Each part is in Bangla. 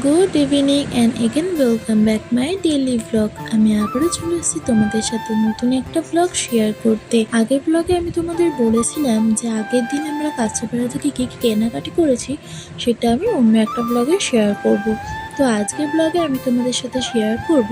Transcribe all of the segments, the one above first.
Good evening and again welcome back my daily blog. আমি আবারও চলে এসেছি তোমাদের সাথে নতুন একটা ব্লগ শেয়ার করতে। আগের ব্লগে আমি তোমাদের বলেছিলাম যে আগের দিন আমরা কাঁচাপাড়া থেকে কী কী কেনাকাটি করেছি সেটা আমি অন্য একটা ব্লগে শেয়ার করব। তো আজকের ব্লগে আমি তোমাদের সাথে শেয়ার করব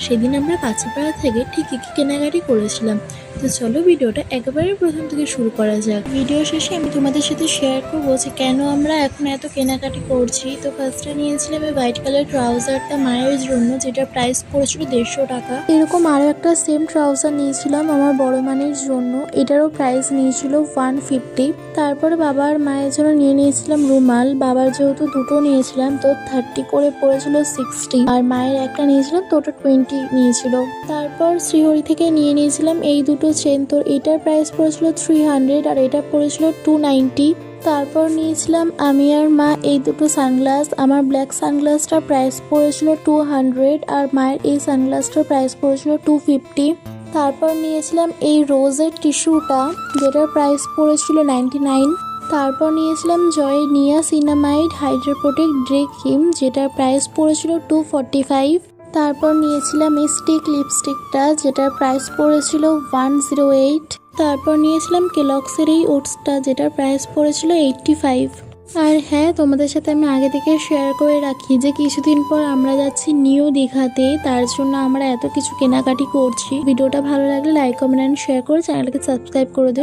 সেদিন আমরা কাঁচাপাড়া থেকে ঠিক কী কী কেনাকাটি করেছিলাম। তো চলো ভিডিওটা একেবারে প্রথম থেকে শুরু করা যাক। ভিডিও শেষে আমি তোমাদের সাথে শেয়ার করবো যে কেন আমরা এখন এত কেনাকাটি করছি। তো ফার্স্টে নিয়েছিলাম এই হোয়াইট কালার ট্রাউজারটা মায়ের জন্য, যেটা প্রাইস পড়েছিল 150 টাকা। এরকম আরও একটা সেম ট্রাউজার নিয়েছিলাম আমার বড় মানের জন্য, এটারও প্রাইস নিয়েছিল 150। তারপরে বাবার মায়ের জন্য নিয়েছিলাম রুমাল, বাবার যেহেতু দুটো নিয়েছিলাম তো 30 করে পড়েছিল 60, আর মায়ের একটা নিয়েছিলাম তো ওটা 20 নিয়েছিল। তারপর শ্রীহরি থেকে নিয়েছিলাম এই দুটো চেন, তো এটার প্রাইস পড়েছিল 300 আর এটা পড়েছিল 290। তারপর নিয়েছিলাম আমি আর মা এই দুটো সানগ্লাস, আমার ব্ল্যাক সানগ্লাসটার প্রাইস পড়েছিল 200 আর মায়ের এই সানগ্লাসটার প্রাইস পড়েছিল 250। তারপর নিয়েছিলাম এই রোজের টিস্যুটা, যেটার প্রাইস পড়েছিল 99। তারপর নিয়েছিলাম জয় নিয়া সিনামাইড হাইড্রা প্রোটেক্ট ডে ক্রিম, যেটার প্রাইস পড়েছিল 245। তারপর নিয়েছিলাম এই স্টিক লিপস্টিকটা, যেটার প্রাইস পড়েছিল 108। তারপর নিয়েছিলাম কেলক্সের এই ওটসটা, যেটার প্রাইস পড়েছিল 85। আর হ্যাঁ, তোমাদের সাথে আমি আগে থেকে শেয়ার করে রাখি যে কিছুদিন পর আমরা যাচ্ছি নিউ দীঘাতে, তার জন্য আমরা এত কিছু কেনাকাটি করছি। ভিডিওটা ভালো লাগলে লাইক কমেন্ট অ্যান্ড শেয়ার করে চ্যানেলটাকে সাবস্ক্রাইব করে দিও।